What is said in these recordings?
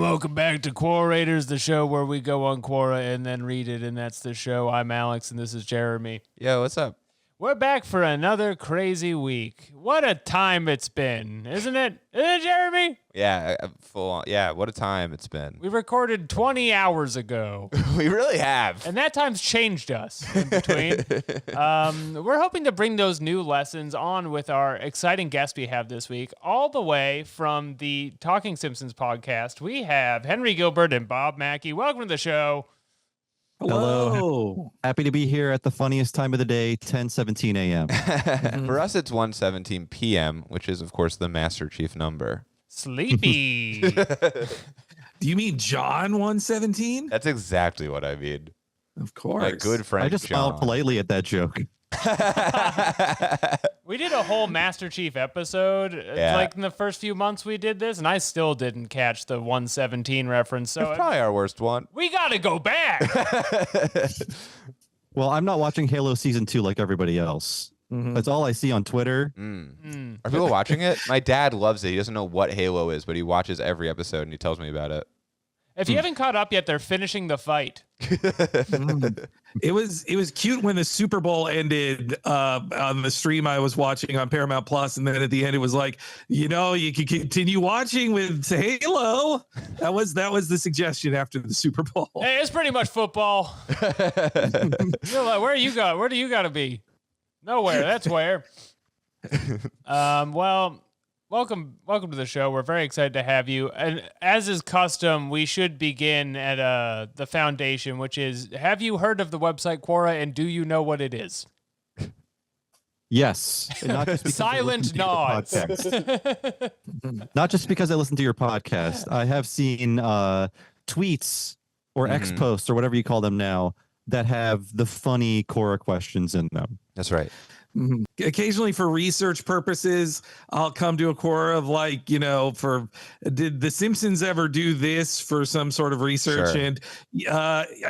And welcome back to Quorators, the show where we go on Quora and then read it, and that's the show. I'm Alex, and this is Jeremy. Yo, what's up? We're back for another crazy week. What a time it's been, isn't it? Isn't it, Jeremy? Yeah, full on. Yeah, what a time it's been. We recorded 20 hours ago. We really have. And that time's changed us in between. We're hoping to bring those new lessons on with our exciting guest we have this week. All the way from the Talking Simpsons podcast, we have Henry Gilbert and Bob Mackey. Welcome to the show. Hello. Happy to be here at the funniest time of the day, 10:17 a.m. For us, it's 1:17 p.m., which is, of course, the Master Chief number. Sleepy. Do you mean John 117? That's exactly what I mean. Of course. My good friend I just John. smiled politely at that joke. We did a whole Master Chief episode like in the first few months we did this, and I still didn't catch the 117 reference. So It's probably our worst one. we got to go back. Well, I'm not watching Halo Season 2 like everybody else. That's all I see on Twitter. Are people watching it? My dad loves it. He doesn't know what Halo is, but he watches every episode and he tells me about it. If you haven't caught up yet, they're finishing the fight. It was cute when the Super Bowl ended on the stream I was watching on Paramount Plus, and then at the end it was like, you can continue watching with Halo. That was the suggestion after the Super Bowl. Hey, it's pretty much football. You're like, where do you got to be? Nowhere. That's where. Well, welcome to the show. We're very excited to have you. And as is custom, we should begin at the foundation, which is, have you heard of the website Quora, and do you know what it is? Yes. And not just because Silent nods. Not just because I listen to your podcast. I have seen tweets or X posts or whatever you call them now that have the funny Quora questions in them. That's right. Occasionally for research purposes, I'll come to a Quora of did the Simpsons ever do this for some sort of research? Sure. And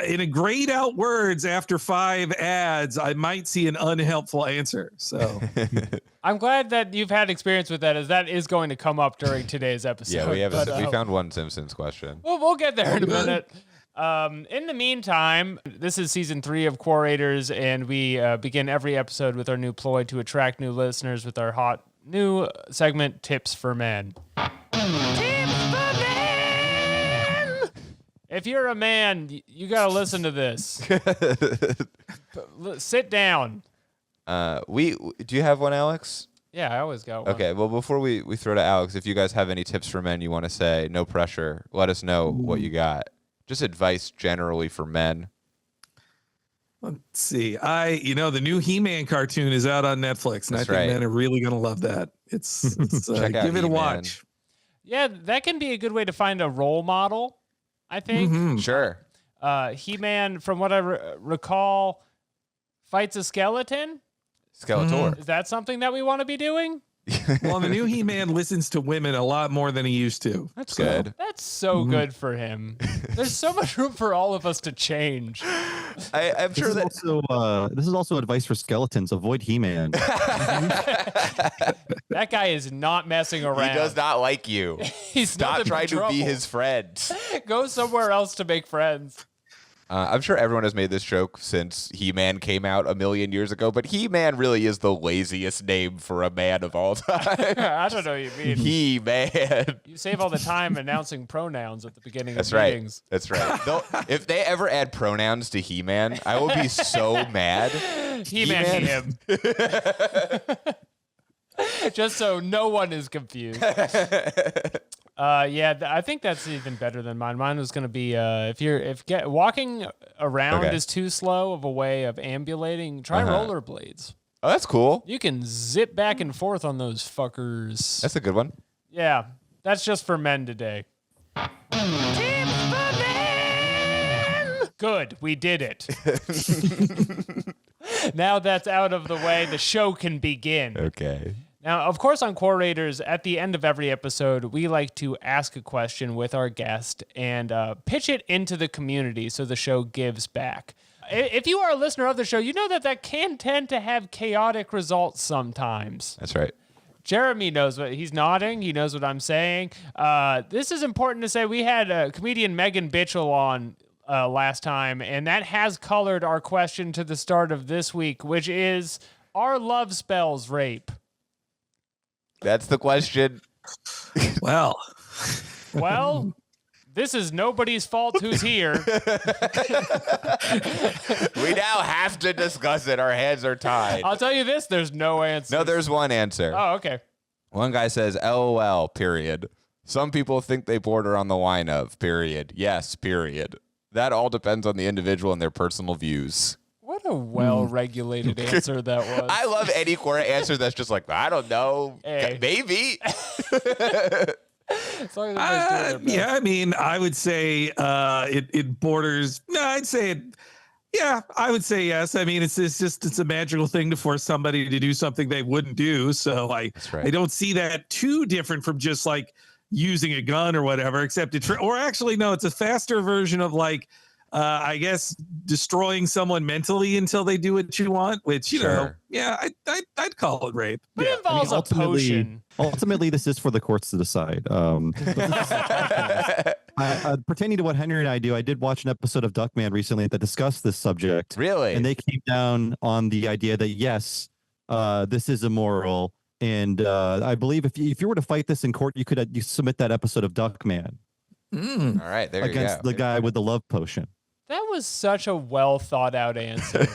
in a grayed out words after 5 ads, I might see an unhelpful answer. So I'm glad that you've had experience with that, as that is going to come up during today's episode. Yeah, we found one Simpsons question. We'll get there in a minute. In the meantime, this is season 3 of Quorators, and we begin every episode with our new ploy to attract new listeners with our hot new segment, Tips for Men. Tips for Men! If you're a man, you got to listen to this. Sit down. Do you have one, Alex? Yeah, I always got one. Okay, well, before we throw to Alex, if you guys have any tips for men you want to say, no pressure, let us know what you got. Just advice generally for men. let's see. The new He-Man cartoon is out on Netflix, and I think men are really going to love that. It's Check out give it a He-Man. watch. Yeah, that can be a good way to find a role model, I think. Sure. He-Man, from what I recall, fights a skeleton. Skeletor. Is that something that we want to be doing? Well, the new He-Man listens to women a lot more than he used to. That's good. That's so good for him. There's so much room for all of us to change. I'm sure that this is also advice for skeletons. Avoid He-Man. That guy is not messing around. he does not like you. He's Stop nothing but trying to be trouble. his friend. Go somewhere else to make friends. I'm sure everyone has made this joke since He-Man came out a million years ago, but He-Man really is the laziest name for a man of all time. I don't know what you mean. He-Man. You save all the time announcing pronouns at the beginning That's of right. meetings. That's right. If they ever add pronouns to He-Man, I will be so mad. He-Man, him. Just so no one is confused. I think that's even better than mine. Mine was going to be walking around is too slow of a way of ambulating, try rollerblades. Oh, that's cool. You can zip back and forth on those fuckers. That's a good one. Yeah, that's just for men today. Tips for men! Good, we did it. Now that's out of the way, the show can begin. Okay. Now, of course, on Quorators, at the end of every episode, we like to ask a question with our guest and pitch it into the community so the show gives back. If you are a listener of the show, you know that can tend to have chaotic results sometimes. That's right. Jeremy knows what he's nodding. He knows what I'm saying. This is important to say. We had comedian Megan Bitchell on last time, and that has colored our question to the start of this week, which is, are love spells rape? That's the question. Well, this is nobody's fault who's here. We now have to discuss it. Our hands are tied. I'll tell you this, there's no answer. No, there's one answer. Oh, okay. One guy says, LOL, period. Some people think they border on the line of, period. Yes, period. That all depends on the individual and their personal views. What a well-regulated answer that was. I love any Quora answer that's just like, I don't know. Hey. Maybe. As long as everybody's doing their best. yeah, I mean, I would say it borders. No, I'd say it. Yeah, I would say yes. I mean, it's a magical thing to force somebody to do something they wouldn't do. So I don't see that too different from just like using a gun or whatever, except or actually, no, it's a faster version of like, I guess destroying someone mentally until they do what you want, which, you know, yeah, I'd call it rape. But it involves a potion. Ultimately, this is for the courts to decide. Pertaining to what Henry and I do, I did watch an episode of Duckman recently that discussed this subject. Really? And they came down on the idea that, yes, this is immoral. And I believe if you were to fight this in court, you submit that episode of Duckman. All right, there you go. Against the guy with the love potion. That was such a well thought out answer.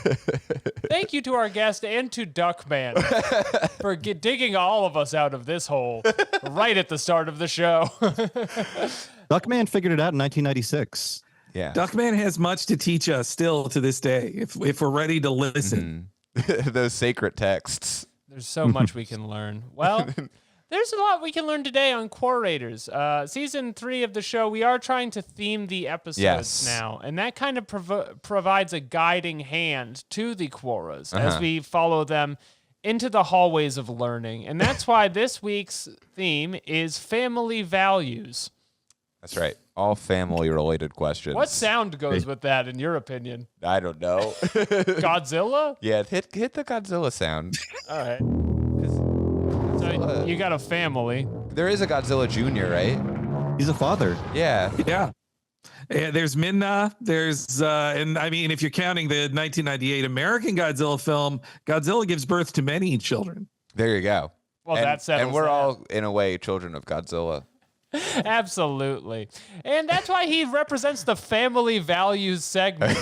Thank you to our guest and to Duckman for digging all of us out of this hole right at the start of the show. Duckman figured it out in 1996. Yeah. Duckman has much to teach us still to this day, if we're ready to listen. Those sacred texts. There's so much we can learn. Well, there's a lot we can learn today on Quorators. Season 3 of the show, we are trying to theme the episodes now, and that kind of provides a guiding hand to the Quoras as we follow them into the hallways of learning. And that's why this week's theme is family values. That's right. All family-related questions. What sound goes with that, in your opinion? I don't know. Godzilla? Yeah, hit the Godzilla sound. All right. So you got a family. There is a Godzilla Jr., right? He's a father. Yeah. Yeah. There's Minna. There's, and I mean, if you're counting the 1998 American Godzilla film, Godzilla gives birth to many children. There you go. Well, that settles and we're that. all, in a way, children of Godzilla. Absolutely. And that's why he represents the family values segment.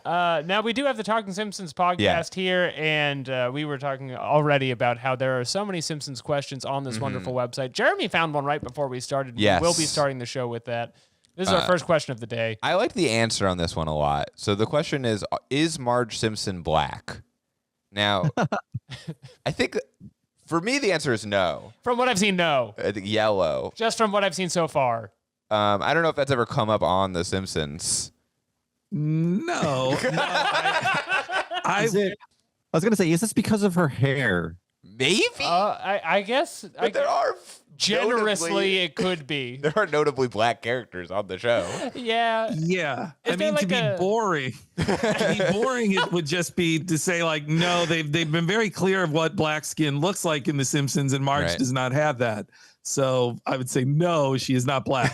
Now, we do have the Talking Simpsons podcast here, and we were talking already about how there are so many Simpsons questions on this wonderful website. Jeremy found one right before we started. Yes. We will be starting the show with that. This is our first question of the day. I like the answer on this one a lot. So the question is Marge Simpson black? Now, I think... For me, the answer is no. From what I've seen, no. I think yellow. Just from what I've seen so far. I don't know if that's ever come up on The Simpsons. No. I was going to say, is this because of her hair? Maybe? I guess. But there are... Generously, it could be. There are notably black characters on the show. Yeah. Yeah. Is I there mean, like to be boring, it would just be to say like, no, they've been very clear of what black skin looks like in The Simpsons, and Marge does not have that. So I would say no, she is not black.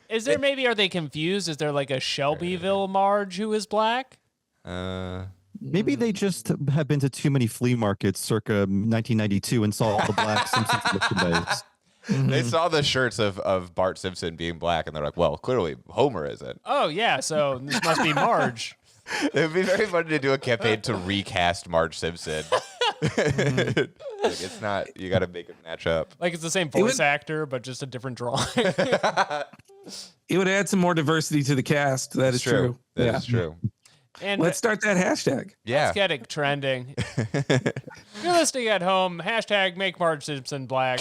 Is there are they confused? Is there like a Shelbyville Marge who is black? Maybe they just have been to too many flea markets circa 1992 and saw all the black Simpsons merchandise. They saw the shirts of Bart Simpson being black, and they're like, well, clearly Homer isn't. Oh, yeah, so this must be Marge. It would be very funny to do a campaign to recast Marge Simpson. Like, it's not, you got to make it match up. Like it's the same voice actor, but just a different drawing. It would add some more diversity to the cast. That is true. That is true. And let's start that hashtag. Yeah. Let's get it trending. If you're listening at home, hashtag make Marge Simpson black.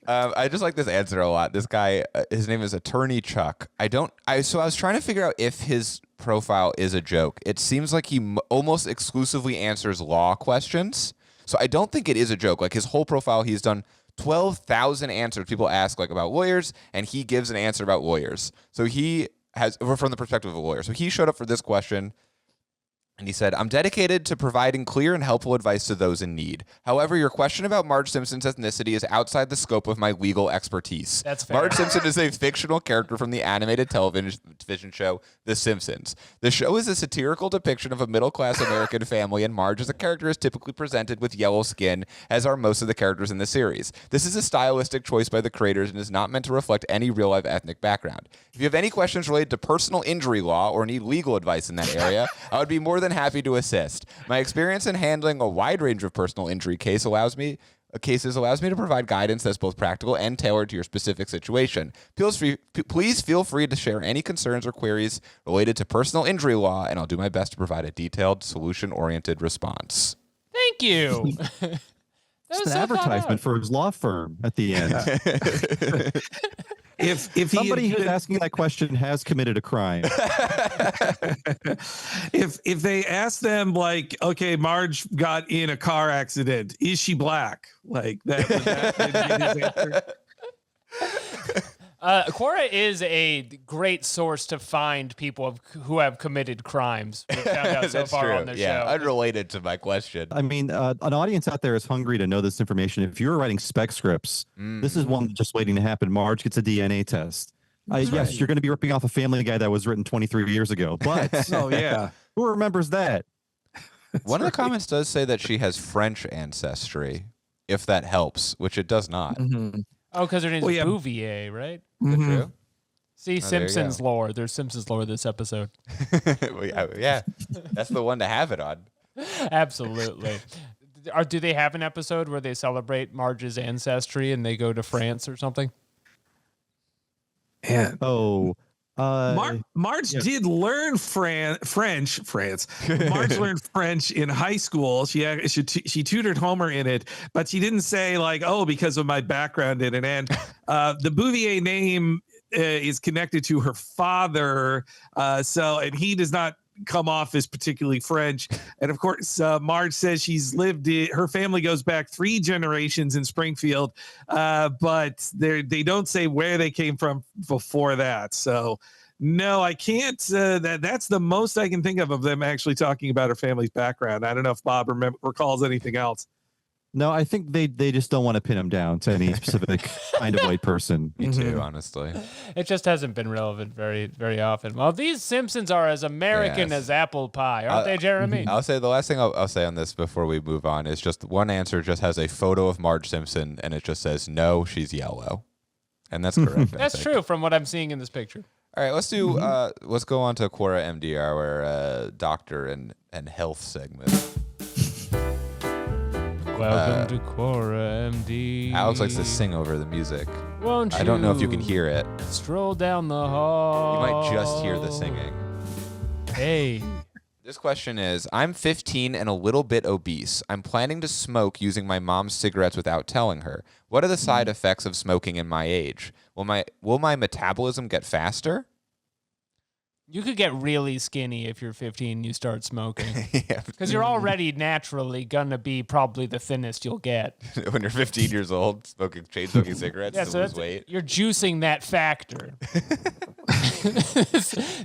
I just like this answer a lot. This guy, his name is Attorney Chuck. So I was trying to figure out if his profile is a joke. It seems like he almost exclusively answers law questions. So I don't think it is a joke. Like his whole profile, he's done 12,000 answers. People ask like about lawyers, and he gives an answer about lawyers. So he has, from the perspective of a lawyer. So he showed up for this question. And he said, I'm dedicated to providing clear and helpful advice to those in need. However, your question about Marge Simpson's ethnicity is outside the scope of my legal expertise. That's fair. Marge Simpson is a fictional character from the animated television show The Simpsons. The show is a satirical depiction of a middle-class American family, and Marge as a character is typically presented with yellow skin, as are most of the characters in the series. This is a stylistic choice by the creators and is not meant to reflect any real-life ethnic background. If you have any questions related to personal injury law or need legal advice in that area, I would be more than happy to assist. My experience in handling a wide range of personal injury cases allows me to provide guidance that's both practical and tailored to your specific situation. Please feel free to share any concerns or queries related to personal injury law, and I'll do my best to provide a detailed, solution-oriented response. Thank you. It's an advertisement for his law firm at the end. If Somebody who's asking that question has committed a crime. if they ask them like, okay, Marge got in a car accident, is she black? Like that would be his answer. Quora is a great source to find people who have committed crimes. We found out so That's far true. on the Yeah, show. unrelated to my question. I mean, an audience out there is hungry to know this information. If you're writing spec scripts, this is one just waiting to happen. Marge gets a DNA test. Yes, you're going to be ripping off a Family Guy that was written 23 years ago, but Oh yeah. who remembers that? One of the comments does say that she has French ancestry, if that helps, which it does not. Mhm. Oh, because her name's Well, yeah. Bouvier, right? Is that Mhm. true? See, there you Simpsons go. lore. There's Simpsons lore this episode. Well, yeah, that's the one to have it on. Absolutely. Do they have an episode where they celebrate Marge's ancestry and they go to France or something? Yeah. Oh, Marge did learn French. Marge learned French in high school. She tutored Homer in it, but she didn't say like, oh, because of my background in it. And the Bouvier name is connected to her father, and he does not come off as particularly French. And of course, Marge says she's her family goes back 3 generations in Springfield, but they don't say where they came from before that. So no, I can't. That's the most I can think of them actually talking about her family's background. I don't know if Bob recalls anything else. no, I think they just don't want to pin him down to any specific kind of white person. Me too, honestly. It just hasn't been relevant very, very often. Well, these Simpsons are as American Yes. as apple pie, aren't they, Jeremy? I'll say the last thing I'll say on this before we move on is just one answer just has a photo of Marge Simpson, and it just says, no, she's yellow. And that's correct. I That's think. true from what I'm seeing in this picture. All right, let's do. Let's go on to Quora MD, our doctor and health segment. Welcome to Quora MD. Alex likes to sing over the music. Won't you I don't know if you can hear it. stroll down the hall. You might just hear the singing. Hey. This question is, I'm 15 and a little bit obese. I'm planning to smoke using my mom's cigarettes without telling her. What are the side effects of smoking in my age? Will my metabolism get faster? You could get really skinny if you're 15 and you start smoking. Yeah. Because you're already naturally going to be probably the thinnest you'll get. When you're 15 years old, chain smoking cigarettes Yeah, to so lose weight. you're juicing that factor.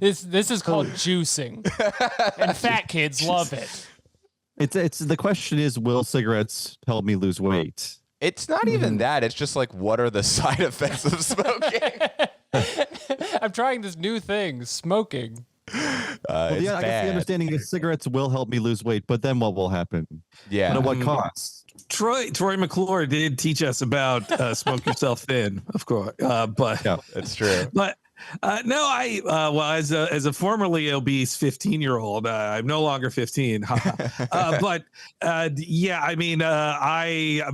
This is called juicing. And fat kids love it. It's the question is, will cigarettes help me lose weight? It's not even that. It's just like, what are the side effects of smoking? I'm trying this new thing, smoking. Well, It's yeah, I guess bad. the understanding is cigarettes will help me lose weight, but then what will happen? Yeah. And at what cost? Troy McClure did teach us about smoke yourself thin, of course, but Yeah. That's true. But no, well, as a formerly obese 15-year-old, I'm no longer 15. But yeah, I mean,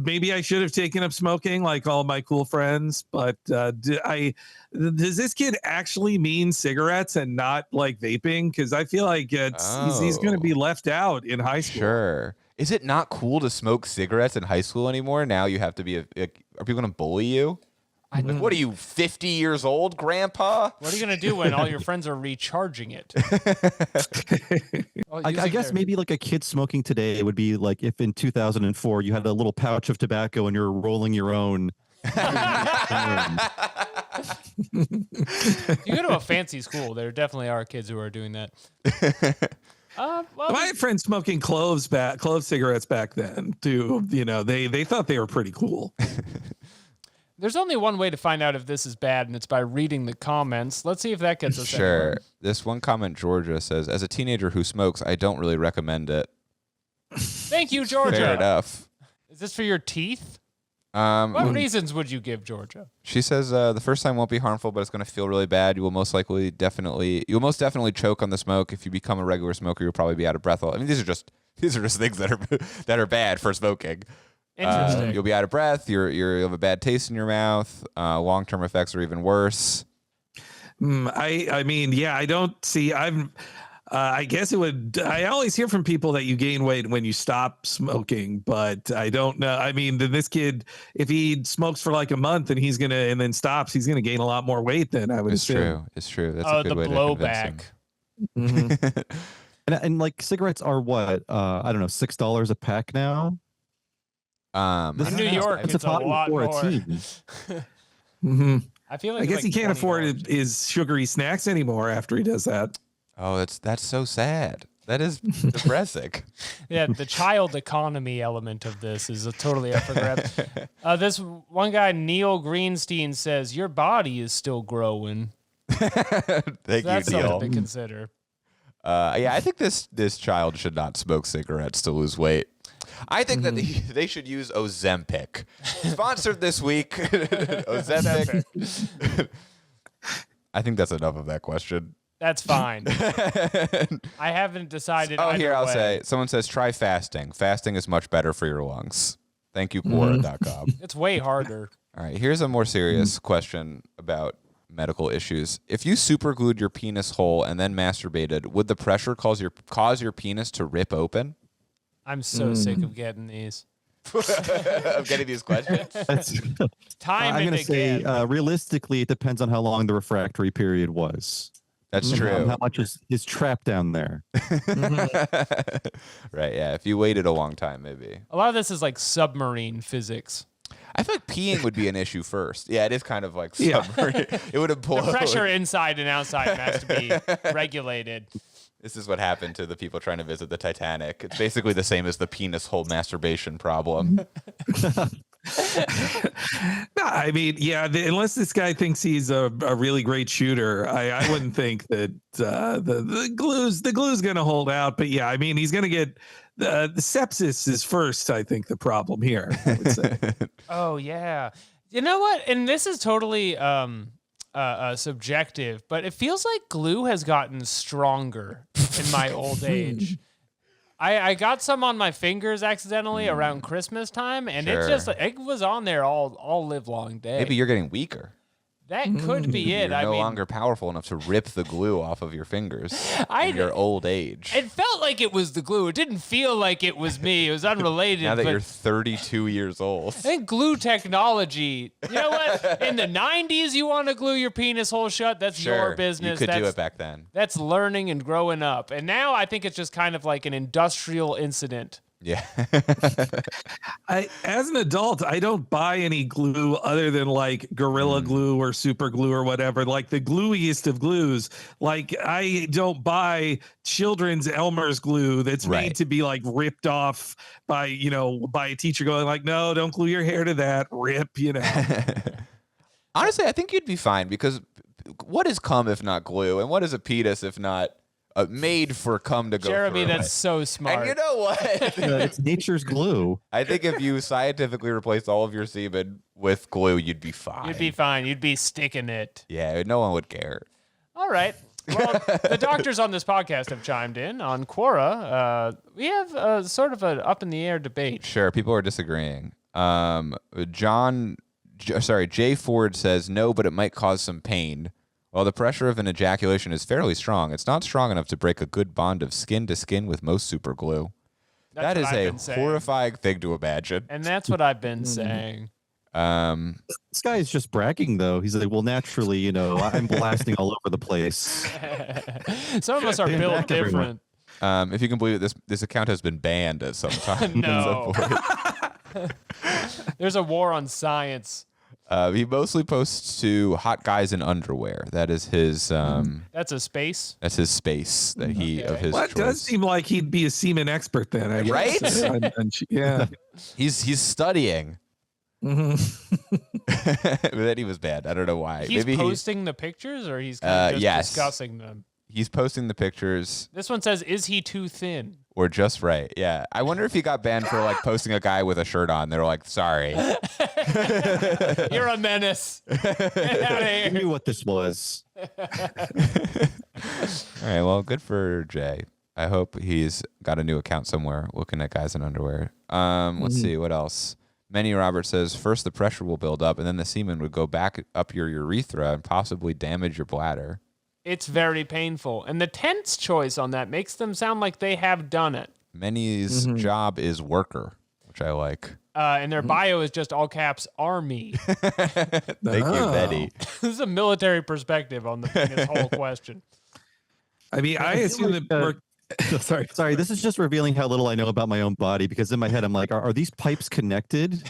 maybe I should have taken up smoking like all my cool friends. But does this kid actually mean cigarettes and not like vaping? Because I feel like he's going to be left out in high school. Sure. Is it not cool to smoke cigarettes in high school anymore? Now you have to be are people going to bully you? Like, what are you, 50 years old, Grandpa? What are you going to do when all your friends are recharging it? I guess maybe like a kid smoking today would be like if in 2004 you had a little pouch of tobacco and you're rolling your own. You go to a fancy school, there definitely are kids who are doing that. Well, I had friends smoking clove cigarettes back then too. They thought they were pretty cool. there's only one way to find out if this is bad, and it's by reading the comments. Let's see if that gets us Sure. anywhere. This one comment, Georgia says, as a teenager who smokes, I don't really recommend it. Thank you, Georgia. Fair enough. Is this for your teeth? What reasons would you give, Georgia? She says the first time won't be harmful, but it's going to feel really bad. You'll most definitely choke on the smoke. If you become a regular smoker, you'll probably be out of breath. I mean, these are just things that are bad for smoking. Interesting. You'll be out of breath. You'll have a bad taste in your mouth. Long-term effects are even worse. I mean, yeah, I don't see. I guess it would. I always hear from people that you gain weight when you stop smoking, but I don't know. I mean, this kid, if he smokes for like a month and then stops, he's gonna gain a lot more weight. Then I would assume. It's true. That's a good the way blowback. to convince him. And like cigarettes are what? I don't know, $6 a pack now. In New York, it's a lot more. I feel like I guess it's he like can't afford $20. his sugary snacks anymore after he does that. Oh, that's so sad. That is depressing. Yeah, the child economy element of this is totally up for grabs. This one guy, Neil Greenstein, says, your body is still growing. Thank That's you, Neil. something to consider. Yeah, I think this child should not smoke cigarettes to lose weight. I think that they should use Ozempic. Sponsored this week, Ozempic. I think that's enough of that question. That's fine. I haven't decided. Oh, either here I'll way. say. Someone says try fasting. Fasting is much better for your lungs. Thank you, Quora.com. It's way harder. All right, here's a more serious question about medical issues. If you superglued your penis whole and then masturbated, would the pressure cause your penis to rip open? I'm so sick of getting these. Of getting these questions? Time I'm and going to say, again. realistically, it depends on how long the refractory period was. That's true. How much is trapped down there? Right, yeah. If you waited a long time, maybe. A lot of this is like submarine physics. I feel like peeing would be an issue first. Yeah, it is kind of like submarine. It would implode. The pressure inside and outside has to be regulated. This is what happened to the people trying to visit the Titanic. It's basically the same as the penis hole masturbation problem. No, I mean, yeah. Unless this guy thinks he's a really great shooter, I wouldn't think that the glue's gonna hold out. But yeah, I mean, he's gonna get the sepsis is first. I think the problem here. I would say. Oh yeah, you know what? And this is totally subjective, but it feels like glue has gotten stronger in my old age. I got some on my fingers accidentally around Christmas time, and it was on there all live long day. Maybe you're getting weaker. That could be it. You're I no mean, longer powerful enough to rip the glue off of your fingers in your old age. It felt like it was the glue. It didn't feel like it was me. It was unrelated. Now that but you're 32 years old. I think glue technology. You know what? In the 90s, you want to glue your penis hole shut. That's your business. You could do it back then. That's learning and growing up. And now I think it's just kind of like an industrial incident. Yeah. As an adult, I don't buy any glue other than like Gorilla Glue or Super Glue or whatever, like the gluiest of glues. Like I don't buy children's Elmer's glue that's made to be like ripped off by a teacher going like, no, don't glue your hair to that. Rip, Honestly, I think you'd be fine because what is cum if not glue? And what is a penis if not made for cum to go Jeremy, through that's so smart. And you know what? It's nature's glue. I think if you scientifically replaced all of your semen with glue, you'd be fine. You'd be fine. You'd be sticking it. Yeah, no one would care. All right. Well, the doctors on this podcast have chimed in on Quora. We have sort of an up in the air debate. Sure, people are disagreeing. Jay Ford says no, but it might cause some pain. While the pressure of an ejaculation is fairly strong, it's not strong enough to break a good bond of skin to skin with most super glue. That is a horrifying thing to imagine. And that's what I've been saying. This guy is just bragging, though. He's like, well, naturally, I'm blasting all over the place. Some of us are built different. If you can believe it, this account has been banned at some time. No. There's a war on science. He mostly posts to hot guys in underwear. That is his. That's a space. That's his space that he of his. Well, it does seem like he'd be a semen expert then, I Right? guess. Yeah. He's studying. But then he was bad. I don't know why. He's Maybe posting the pictures, or he's kind of just yes. discussing them. He's posting the pictures. This one says, "Is he too thin?" Or just right. Yeah. I wonder if he got banned for like posting a guy with a shirt on. They were like, sorry. You're a menace. Get out of I here. knew what this was. All right. Well, good for Jay. I hope he's got a new account somewhere looking at guys in underwear. Let's see what else. Manny Robert says, first the pressure will build up and then the semen would go back up your urethra and possibly damage your bladder. It's very painful. And the tense choice on that makes them sound like they have done it. Manny's job is worker, which I like. And their bio is just all caps Army. Thank you, Betty. This is a military perspective on this whole question. I mean, I assume that Sorry. This is just revealing how little I know about my own body, because in my head I'm like, are these pipes connected?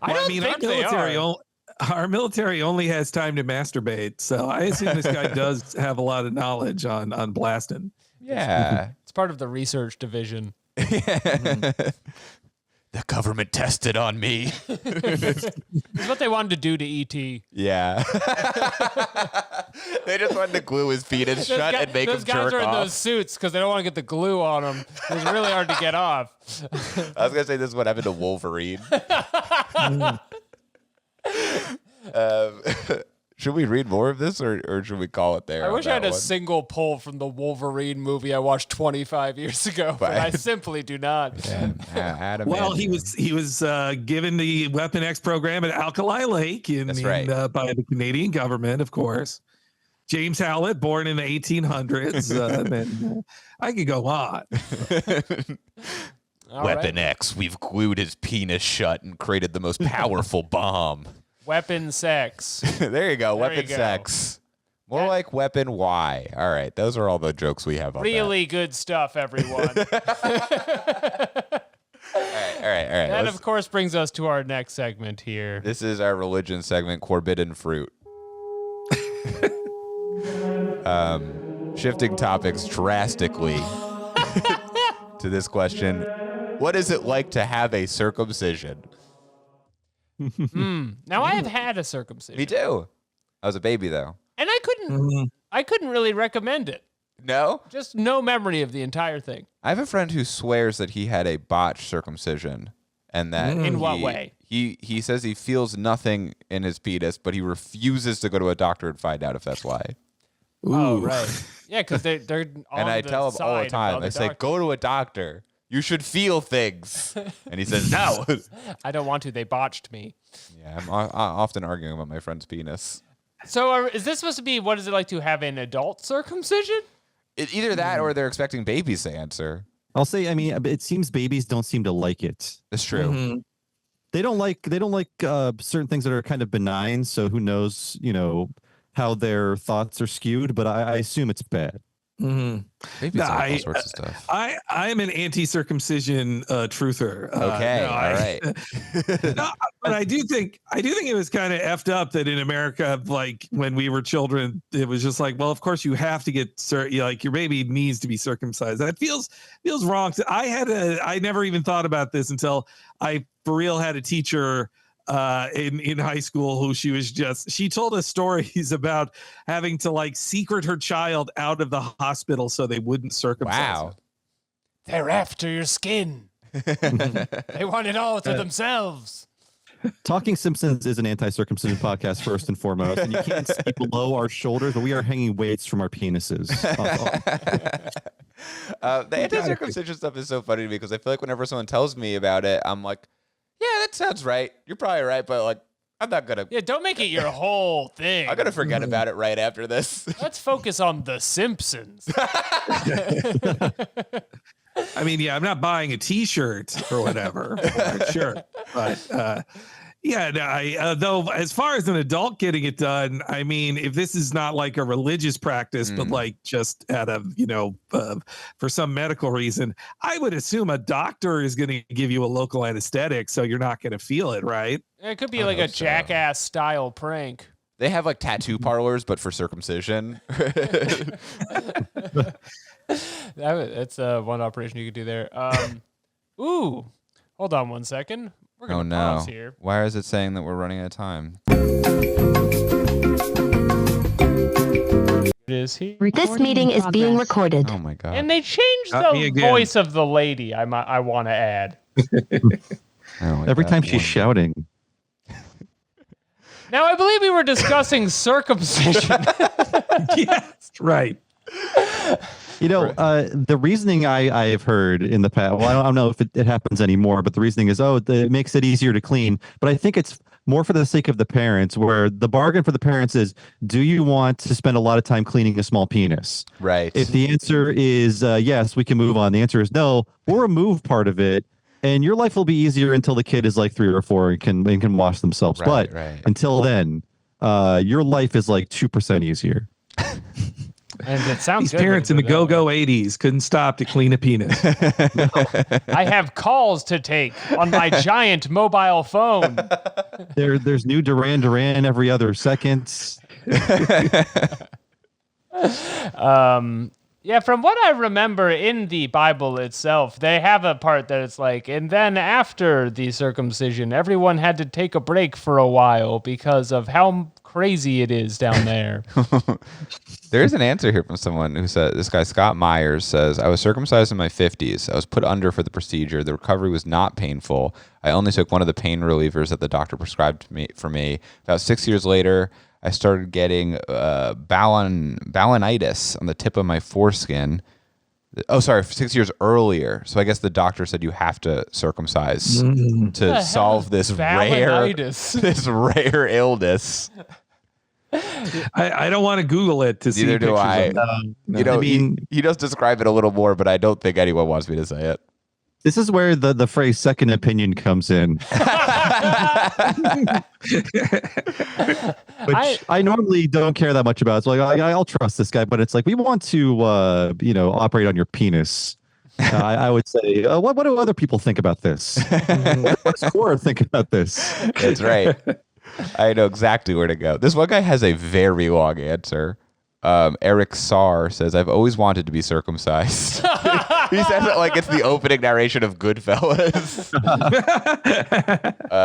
I mean, our military only has time to masturbate, so I assume this guy does have a lot of knowledge on blasting. Yeah. It's part of the research division. The government tested on me. It's what they wanted to do to E.T. Yeah. They just wanted to glue his penis shut and make him Those guys jerk are in off. those suits because they don't want to get the glue on them. It's really hard to get off. I was going to say this is what happened to Wolverine. Should we read more of this or should we call it there? I wish I had a one? single pull from the Wolverine movie I watched 25 years ago, but I simply do not. Adam Well, he was given the Weapon X program at Alkali Lake by the Canadian government, of course. James Howlett, born in the 1800s. And I could go on. Weapon X, we've glued his penis shut and created the most powerful bomb. Weapon sex. There you go. There Weapon you go. sex. More like weapon Y. All right. Those are all the jokes we have on Really good stuff, everyone. that. All right. That, of course, brings us to our next segment here. This is our religion segment, Forbidden Fruit. Shifting topics drastically to this question. What is it like to have a circumcision? Now, I have had a circumcision. Me too. I was a baby, though. And I couldn't really recommend it. No? Just no memory of the entire thing. I have a friend who swears that he had a botched circumcision. And that In what way? He says he feels nothing in his penis, but he refuses to go to a doctor and find out if that's why. Oh, right. Yeah, because they're on And I the tell him all the side time, of I say, doctor. go to a doctor. You should feel things. And he says, no. I don't want to. They botched me. Yeah, I'm often arguing about my friend's penis. So is this supposed to be, what is it like to have an adult circumcision? Either that or they're expecting babies to answer. I'll say, I mean, it seems babies don't seem to like it. That's true. They don't like certain things that are kind of benign. So who knows, how their thoughts are skewed, but I assume it's bad. Babies like all sorts of stuff. I'm an anti-circumcision truther. Okay, all right. But I do think it was kind of effed up that in America, like when we were children, it was just like, well, of course you have to get like your baby needs to be circumcised. That feels wrong. I never even thought about this until I for real had a teacher in high school who she told us stories about having to like secret her child out of the hospital so they wouldn't circumcise her. They're after your skin. They want it all to themselves. Talking Simpsons is an anti-circumcision podcast first and foremost, and you can't see below our shoulders, but we are hanging weights from our penises. The anti-circumcision stuff is so funny to me because I feel like whenever someone tells me about it, I'm like, yeah, that sounds right. You're probably right, but like, I'm not gonna. Yeah, don't make it your whole thing. I'm gonna forget about it right after this. Let's focus on the Simpsons. I mean, yeah, I'm not buying a T-shirt or whatever, or a shirt, but Yeah, no, though, as far as an adult getting it done, I mean, if this is not like a religious practice, but like just out of, for some medical reason, I would assume a doctor is going to give you a local anesthetic, so you're not going to feel it, right? It could be like a Jackass style prank. They have like tattoo parlors, but for circumcision. That's one operation you could do there. Ooh, hold on one second. We're gonna pause here. Why is it saying that we're running out of time? It is here. This meeting is being recorded. Oh my god! And they changed the voice of the lady. I want to add. Every time she's shouting. Now I believe we were discussing circumcision. Yes, right. The reasoning I've heard in the past, well, I don't know if it happens anymore, but the reasoning is, it makes it easier to clean. But I think it's more for the sake of the parents, where the bargain for the parents is, do you want to spend a lot of time cleaning a small penis? Right. If the answer is yes, we can move on. The answer is no, we'll remove part of it. And your life will be easier until the kid is like 3 or 4 and can wash themselves. Right, but until then, your life is like 2% easier. And it sounds These parents in the go-go 80s couldn't stop to clean a penis. I have calls to take on my giant mobile phone. There's new Duran every other second. Yeah, from what I remember in the Bible itself, they have a part that it's like, and then after the circumcision, everyone had to take a break for a while because of how crazy it is down there. There's an answer here from someone who said, this guy Scott Myers says, I was circumcised in my 50s. I was put under for the procedure. The recovery was not painful. I only took one of the pain relievers that the doctor prescribed for me. About 6 years later, I started getting balanitis on the tip of my foreskin. Oh, sorry, 6 years earlier. So I guess the doctor said you have to circumcise to solve this rare illness. I don't want to Google it to see. Neither do I. He does describe it a little more, but I don't think anyone wants me to say it. This is where the phrase second opinion comes in. Which I normally don't care that much about. It's like, I'll trust this guy, but it's like, we want to, operate on your penis. I would say, what do other people think about this? What does Quora think about this? That's right. I know exactly where to go. This one guy has a very long answer. Eric Sarr says, I've always wanted to be circumcised. He says it like it's the opening narration of Goodfellas.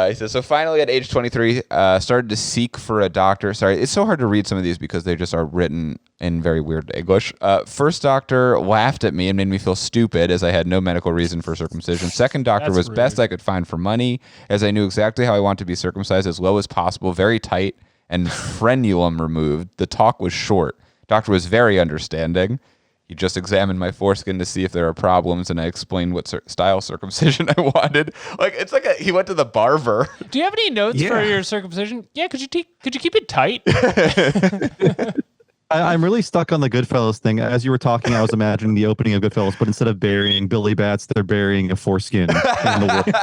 He says, so finally at age 23, started to seek for a doctor. Sorry, it's so hard to read some of these because they just are written in very weird English. First doctor laughed at me and made me feel stupid as I had no medical reason for circumcision. Second doctor was best I could find for money, as I knew exactly how I want to be circumcised, as low as possible, very tight, and frenulum removed. The talk was short. Doctor was very understanding. He just examined my foreskin to see if there are problems, and I explained what style circumcision I wanted. Like, it's like he went to the barber. Do you have any notes for your circumcision? Yeah, could you keep it tight? I'm really stuck on the Goodfellas thing. As you were talking, I was imagining the opening of Goodfellas, but instead of burying Billy Bats, they're burying a foreskin in the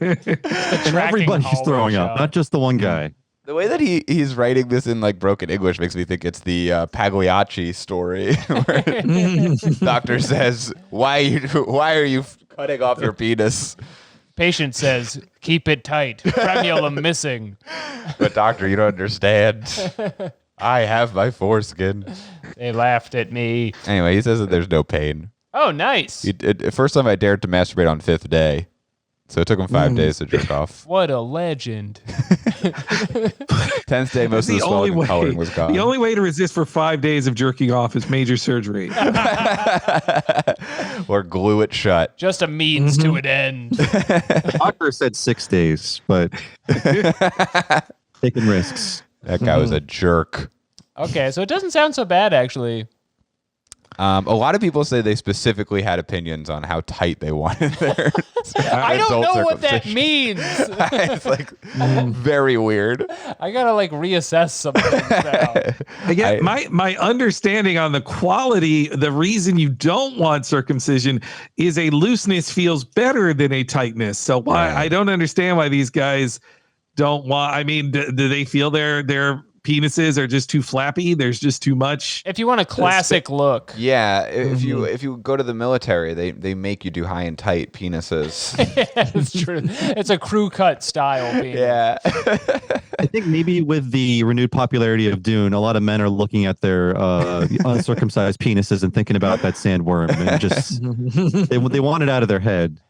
and everybody's throwing up, not just the one guy. The way that he's writing this in like broken English makes me think it's the Pagliacci story, where doctor says, "Why are you cutting off your penis?" Patient says, "Keep it tight. Frenulum missing." But doctor, you don't understand. I have my foreskin. They laughed at me. Anyway, he says that there's no pain. Oh, nice. First time I dared to masturbate on 5th day. So it took him 5 days to jerk off. What a legend. 10th day, most of the swelling and coloring was gone. The only way to resist for 5 days of jerking off is major surgery. Or glue it shut. Just a means to an end. The doctor said 6 days, but taking risks. That guy was a jerk. Okay, so it doesn't sound so bad, actually. A lot of people say they specifically had opinions on how tight they wanted their I don't know what that means. It's like very weird. I gotta like reassess some things now. Again, my understanding on the quality, the reason you don't want circumcision is a looseness feels better than a tightness. So I don't understand why these guys don't want. I mean, do they feel their penises are just too flappy? There's just too much. If you want a classic look. Yeah, if you go to the military, they make you do high and tight penises. It's true. It's a crew cut style penis. Yeah. I think maybe with the renewed popularity of Dune, a lot of men are looking at their uncircumcised penises and thinking about that sandworm, and just they want it out of their head.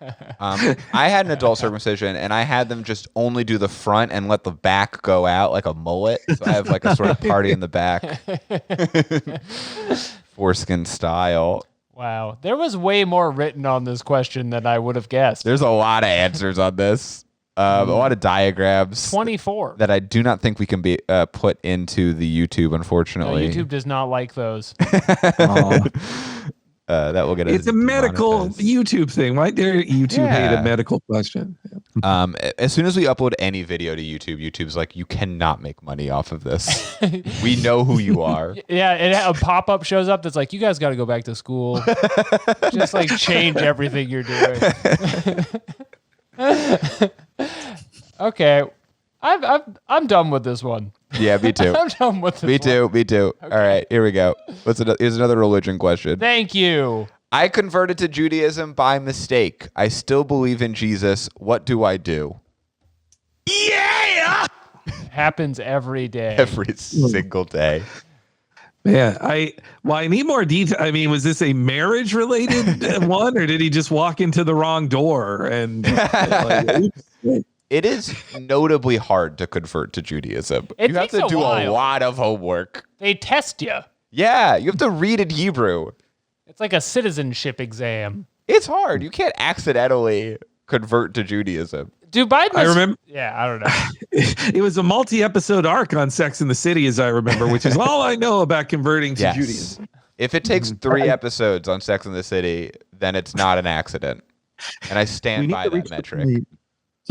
I had an adult circumcision, and I had them just only do the front and let the back go out like a mullet. So I have like a sort of party in the back, foreskin style. Wow. There was way more written on this question than I would have guessed. There's a lot of answers on this. A lot of diagrams. 24. That I do not think we can be put into the YouTube, unfortunately. No, YouTube does not like those. That will get It's a medical demonetized. YouTube thing. Why dare YouTube hate a medical question? As soon as we upload any video to YouTube, YouTube's like, you cannot make money off of this. We know who you are. Yeah, a pop-up shows up that's like, you guys got to go back to school. Just like change everything you're doing. Okay. I'm done with this one. Yeah, me too. I'm done with this Me too. one. Me too. Okay. All right, here we go. Here's another religion question. Thank you. I converted to Judaism by mistake. I still believe in Jesus. What do I do? Yeah! Happens every day. Every single day. Yeah, I need more detail. I mean, was this a marriage related one, or did he just walk into the wrong door and It is notably hard to convert to Judaism. It You have takes to a do while. a lot of homework. They test you. Yeah, you have to read in Hebrew. It's like a citizenship exam. It's hard. You can't accidentally convert to Judaism. Do Biden? I remember. Yeah, I don't know. It was a multi-episode arc on Sex in the City, as I remember, which is all I know about converting to Yes. Judaism. If it takes 3 episodes on Sex in the City, then it's not an accident. And I stand by that metric.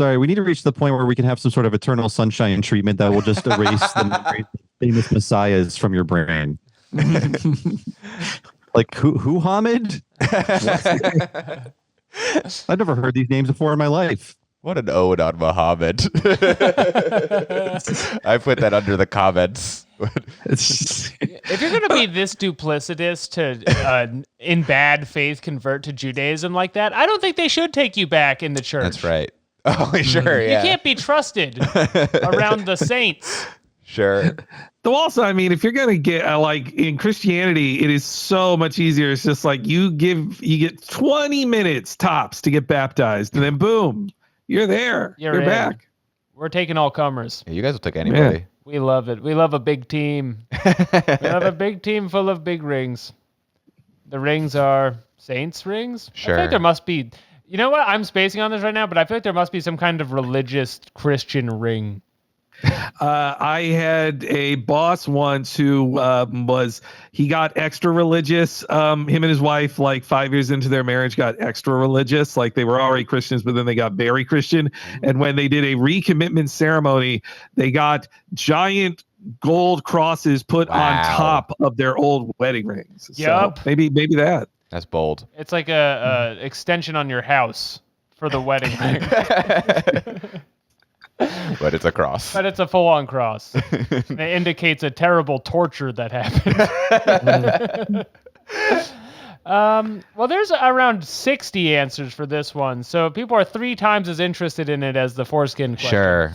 We need to reach the point where we can have some sort of eternal sunshine treatment that will just erase the memories of famous messiahs from your brain. Like who Hamid? I've never heard these names before in my life. What an ode on Muhammad. I put that under the comments. If you're gonna be this duplicitous to, in bad faith, convert to Judaism like that, I don't think they should take you back in the church. That's right. Oh, sure, yeah. You can't be trusted around the saints. Sure. Though also, I mean, if you're gonna get like in Christianity, it is so much easier. It's just like you get 20 minutes tops to get baptized, and then boom, you're there. You're in. back. We're taking all comers. Yeah, you guys will take anybody. We love it. We love a big team. We love a big team full of big rings. The rings are saints' rings? Sure. I think there must be. You know what? I'm spacing on this right now, but I feel like there must be some kind of religious Christian ring. I had a boss once who he got extra religious. Him and his wife, like 5 years into their marriage, got extra religious. Like they were already Christians, but then they got very Christian. And when they did a recommitment ceremony, they got giant gold crosses put on top of their old wedding rings. Yup. So maybe that. That's bold. It's like a extension on your house for the wedding ring. But it's a cross. But it's a full-on cross. It indicates a terrible torture that happened. Well, there's around 60 answers for this one, so people are 3 times as interested in it as the foreskin question. Sure.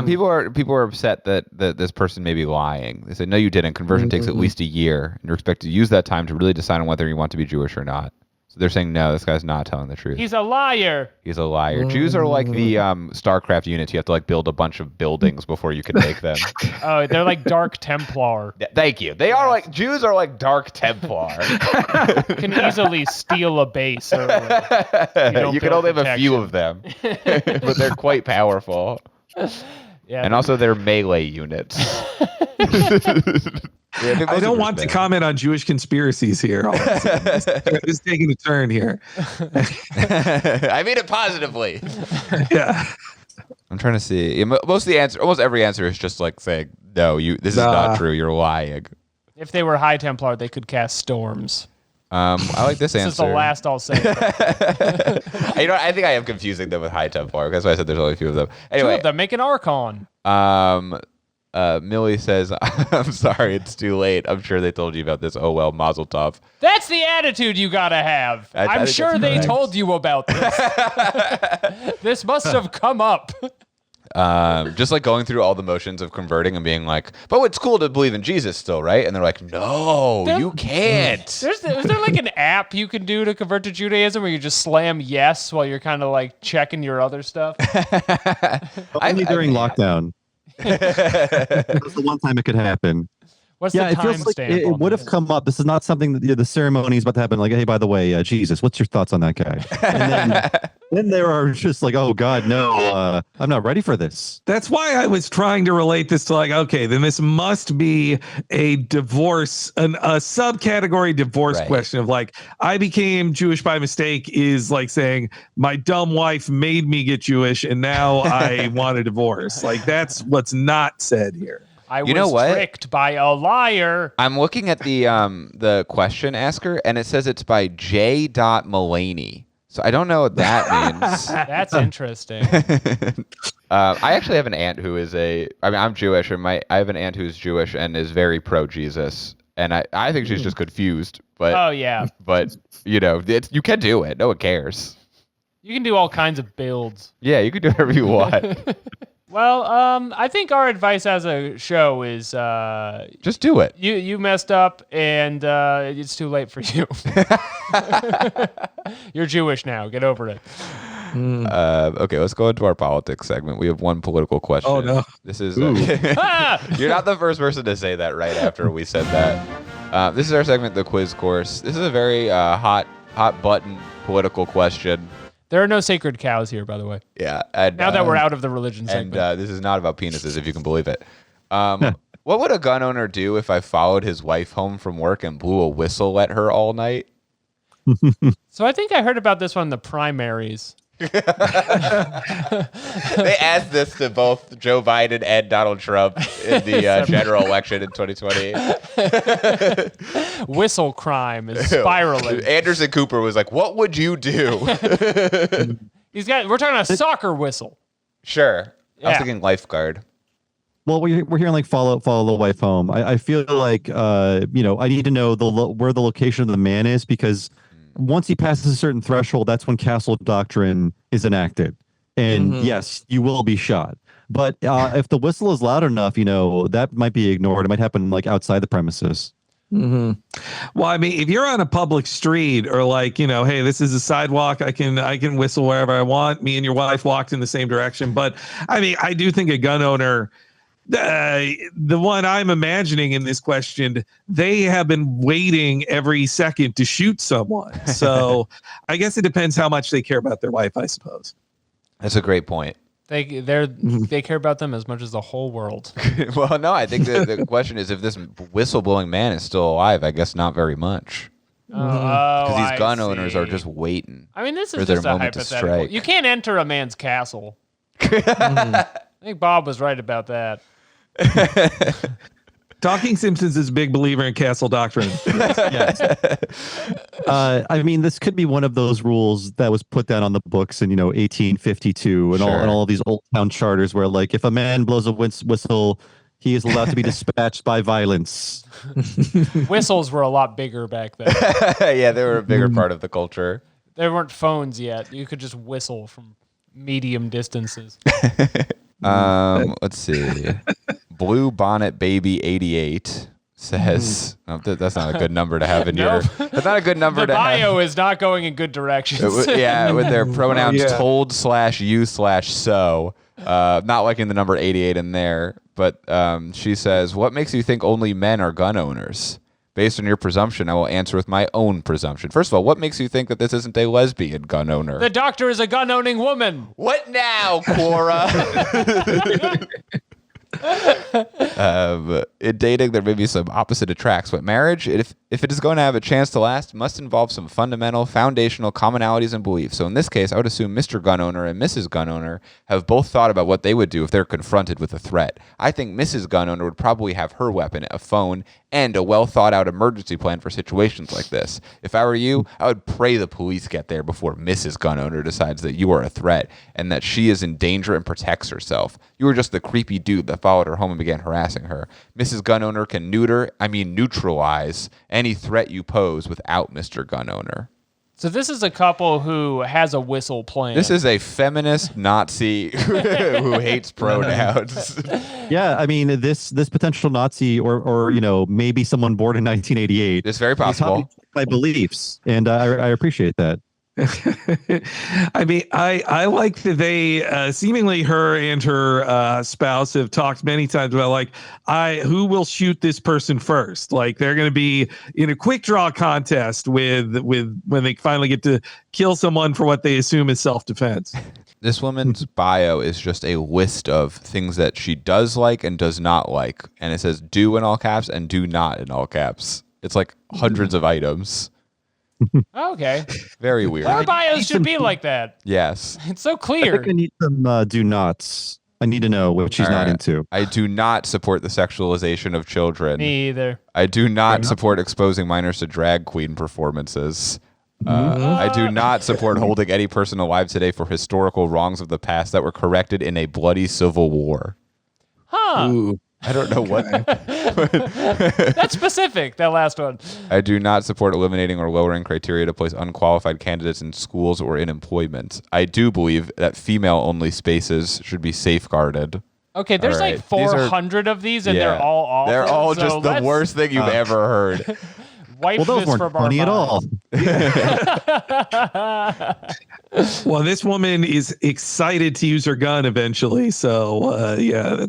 People are upset that this person may be lying. They say, no, you didn't. Conversion takes at least a year, and you're expected to use that time to really decide on whether you want to be Jewish or not. So they're saying, no, this guy's not telling the truth. He's a liar. He's a liar. Jews are like the StarCraft units. You have to like build a bunch of buildings before you can make them. Oh, they're like Dark Templar. Thank you. They are like Jews are like Dark Templar. You can easily steal a base. Early. You can only have a few of them, but they're quite powerful. Yeah, and also they're melee units. I don't want to comment on Jewish conspiracies here. This is taking a turn here. I mean it positively. Yeah. I'm trying to see. Almost every answer is just like saying, no, this is not true. You're lying. If they were High Templar, they could cast storms. I like this This answer. is the last I'll say. I think I am confusing them with High Templar. That's why I said there's only a few of them. Two Anyway, of them make an Archon. Millie says, I'm sorry, it's too late. I'm sure they told you about this. Oh, well, mazel tov. That's the attitude you gotta have. I I'm think sure that's they correct. told you about this. This must have come up. Just like going through all the motions of converting and being like, but it's cool to believe in Jesus still, right? And they're like, no, you can't. Is there like an app you can do to convert to Judaism where you just slam yes while you're kind of like checking your other stuff? Only during lockdown. That's the one time it could happen. What's Yeah, the it feels like timestamp? it would have come up. This is not something that the ceremony is about to happen. Like, hey, by the way, Jesus, what's your thoughts on that guy? And then they are just like, oh God, no, I'm not ready for this. That's why I was trying to relate this to like, okay, then this must be a divorce, a subcategory divorce Right. question of like, I became Jewish by mistake is like saying my dumb wife made me get Jewish and now I want a divorce. Like that's what's not said here. I You know was what? tricked by a liar. I'm looking at the question asker, and it says it's by J. Mulaney. So I don't know what that means. That's interesting. I actually have an aunt who is I'm Jewish, and I have an aunt who's Jewish and is very pro Jesus, and I think she's just confused. But Oh yeah, but you know, you can do it. No one cares. you can do all kinds of builds. Yeah, you can do whatever you want. Well, I think our advice as a show is Just do it. you messed up and it's too late for you. You're Jewish now. Get over it. Okay, let's go into our politics segment. We have one political question. Oh, no. This is Ah! you're not the first person to say that right after we said that. This is our segment, the quiz course. This is a very hot button political question. There are no sacred cows here, by the way. Yeah. And, Now that we're out of the religion and segment. this is not about penises, if you can believe it. What would a gun owner do if I followed his wife home from work and blew a whistle at her all night? So I think I heard about this one in the primaries. They asked this to both Joe Biden and Donald Trump in the general election in 2020. Whistle crime is spiraling. Anderson Cooper was like, "What would you do?" We're talking a soccer whistle. Sure. I was Yeah. thinking lifeguard. Well, we're hearing like follow the wife home. I feel like I need to know where the location of the man is, because once he passes a certain threshold, that's when castle doctrine is enacted, and yes, you will be shot. But if the whistle is loud enough, that might be ignored. It might happen like outside the premises. Well, I mean, if you're on a public street or like, hey, this is a sidewalk, I can whistle wherever I want. Me and your wife walked in the same direction. But I mean, I do think a gun owner, the one I'm imagining in this question, they have been waiting every second to shoot someone. So I guess it depends how much they care about their wife, I suppose. That's a great point. They care about them as much as the whole world. Well, no, I think the question is if this whistleblowing man is still alive. I guess not very much, because these gun owners are just waiting. I mean, this for is their just a moment to hypothetical. strike. You can't enter a man's castle. I think Bob was right about that. Talking Simpsons is a big believer in castle doctrine. Yes. I mean, this could be one of those rules that was put down on the books in 1852 and Sure. all of these old town charters where, like, if a man blows a whistle, he is allowed to be dispatched by violence. Whistles were a lot bigger back then. Yeah, they were a bigger part of the culture. There weren't phones yet. You could just whistle from medium distances. Let's see. Blue Bonnet Baby 88 says that's not a good number to have in your. That's not a good number The to have. bio is not going in good directions. Yeah, with their pronouns Yeah. told/you/so. Not liking the number 88 in there, but she says, "What makes you think only men are gun owners? Based on your presumption, I will answer with my own presumption. First of all, what makes you think that this isn't a lesbian gun owner? The doctor is a gun-owning woman. What now, Quora?" In dating, there may be some opposite attracts, but marriage, if it is going to have a chance to last, must involve some fundamental, foundational commonalities and beliefs. So in this case, I would assume Mr. Gun Owner and Mrs. Gun Owner have both thought about what they would do if they're confronted with a threat. I think Mrs. Gun Owner would probably have her weapon, a phone, and a well-thought-out emergency plan for situations like this. If I were you, I would pray the police get there before Mrs. Gun Owner decides that you are a threat and that she is in danger and protects herself. You were just the creepy dude that followed her home and began harassing her. Mrs. Gun Owner can neutralize any threat you pose without Mr. Gun Owner. So this is a couple who has a whistle plan. This is a feminist Nazi who hates pronouns. Yeah, I mean this potential Nazi or maybe someone born in 1988. It's very possible. My beliefs, and I appreciate that. I mean, I like that they seemingly her and her spouse have talked many times about like who will shoot this person first. Like they're going to be in a quick draw contest with when they finally get to kill someone for what they assume is self-defense. This woman's bio is just a list of things that she does like and does not like, and it says do in all caps and do not in all caps. It's like hundreds of items. Okay. Very weird. Our bios should be like that. Yes. It's so I clear. think I need some do nots. I need to know what she's not into. I do not support the sexualization of children. Me either. I do not support exposing minors to drag queen performances. I do not support holding any person alive today for historical wrongs of the past that were corrected in a bloody civil war. Huh. Ooh. I don't know what. That's specific, that last one. I do not support eliminating or lowering criteria to place unqualified candidates in schools or in employment. I do believe that female-only spaces should be safeguarded. Okay, there's All right. like 400 of these, and they're all awful. They're all so just the worst thing you've ever heard. Wipe Well, those this weren't from funny our at all. Well, this woman is excited to use her gun eventually. So, yeah.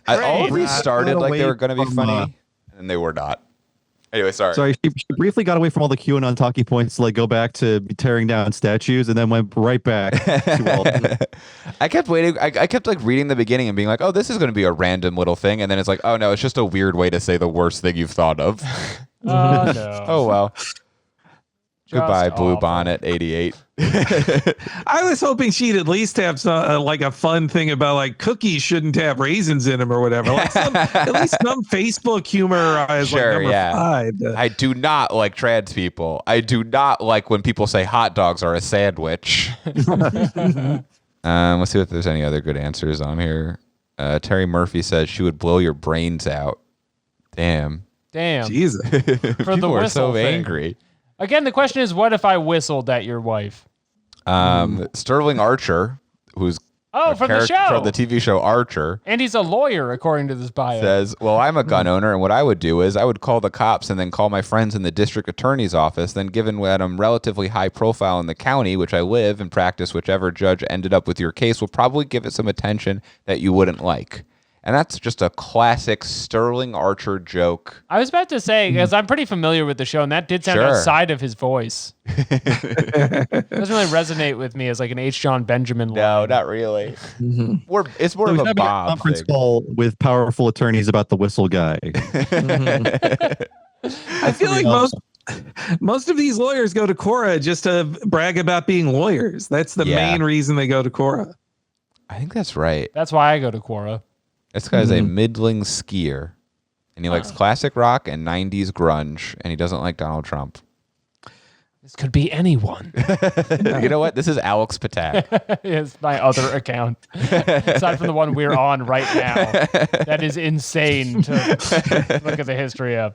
All of these started like they were going to be from, funny, and they were not. Anyway, sorry. Sorry, she briefly got away from all the QAnon talking points to like go back to tearing down statues, and then went right back to all. I kept waiting. I kept like reading the beginning and being like, "Oh, this is going to be a random little thing," and then it's like, "Oh no, it's just a weird way to say the worst thing you've thought of." Oh, no. Oh well. Goodbye, Blue awful. Bonnet 88. I was hoping she'd at least have some, like a fun thing about like cookies shouldn't have raisins in them or whatever. Like at least some Facebook humor is Sure, like number yeah. 5. I do not like trans people. I do not like when people say hot dogs are a sandwich. Let's see if there's any other good answers on here. Terry Murphy says she would blow your brains out. Damn. Jesus. For the People are whistle so thing. angry. Again, the question is, what if I whistled at your wife? Sterling Archer, who's Oh, a from the character show. from the TV show Archer, And he's a lawyer, according to this bio. says, well, I'm a gun owner, and what I would do is I would call the cops and then call my friends in the district attorney's office. Then given that I'm relatively high profile in the county, which I live and practice, whichever judge ended up with your case will probably give it some attention that you wouldn't like. And that's just a classic Sterling Archer joke. I was about to say, because I'm pretty familiar with the show, and that did sound Sure. outside of his voice. It doesn't really resonate with me as like an H. John Benjamin line. No, not really. It's more So of he's a having Bob conference thing. call with powerful attorneys about the whistle guy. I feel like most of these lawyers go to Quora just to brag about being lawyers. That's the Yeah. main reason they go to Quora. I think that's right. That's why I go to Quora. This guy's a middling skier, and he likes classic rock and 90s grunge, and he doesn't like Donald Trump. This could be anyone. You know what? This is Alex Patak. It's my other account. Aside from the one we're on right now. That is insane to look at the history of.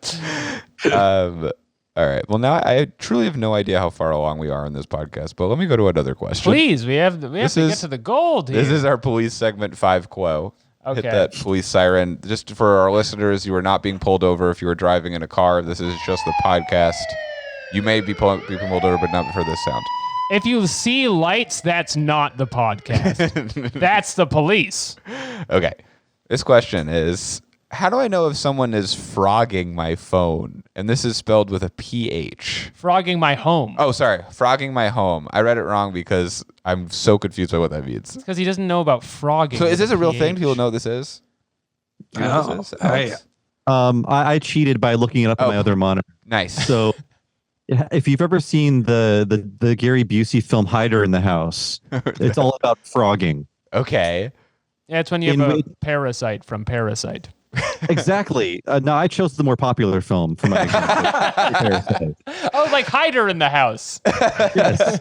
All right. Well, now I truly have no idea how far along we are in this podcast, but let me go to another question. Please, we have to get to the gold here. This is our police segment 5 Quo. Okay. Hit that police siren. Just for our listeners, you are not being pulled over if you are driving in a car. This is just the podcast. You may be pulled over, but not for this sound. If you see lights, that's not the podcast. That's the police. Okay. This question is, how do I know if someone is phrogging my phone? And this is spelled with a PH. Phrogging my home. Oh, sorry. Phrogging my home. I read it wrong because I'm so confused by what that means. Because he doesn't know about phrogging. So is this a real thing? PH. People know what this is? Oh, This is, Alex? I cheated by looking it up on my other monitor. Nice. So, if you've ever seen the Gary Busey film Hider in the House, it's all about phrogging. Okay. Yeah, it's when you have a parasite from Parasite. Exactly. No, I chose the more popular film for my example. Oh, like Hider in the House. Yes.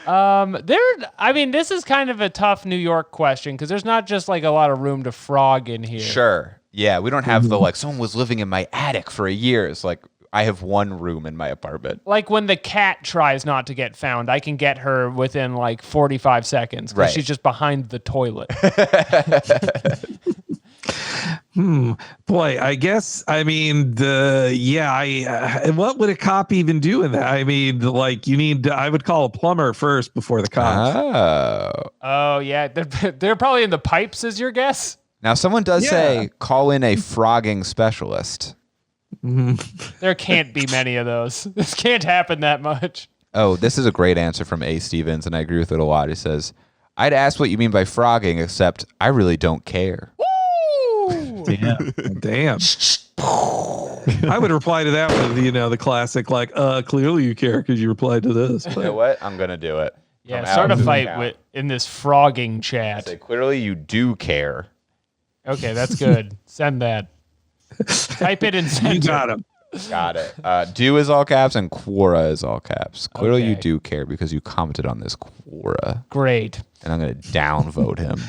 I mean, this is kind of a tough New York question because there's not just like a lot of room to frog in here. Sure. Yeah, we don't have the someone was living in my attic for a year. It's like I have one room in my apartment. Like when the cat tries not to get found, I can get her within like 45 seconds because she's just behind the toilet. Boy, I guess, I mean, what would a cop even do in that? I mean, like I would call a plumber first before the cops. Oh, yeah. They're probably in the pipes, is your guess? Now, someone does say call in a phrogging specialist. There can't be many of those. This can't happen that much. Oh, this is a great answer from A. Stevens, and I agree with it a lot. He says, I'd ask what you mean by phrogging, except I really don't care. Damn. I would reply to that with, the classic, like, clearly you care because you replied to this. You know what? I'm going to do it. Yeah, start a fight in this phrogging chat. Say, clearly you do care. Okay, that's good. Send that. Type it and send it. You got him. Got it. Do is all caps and Quora is all caps. Clearly you do care because you commented on this Quora. Great. And I'm going to downvote him.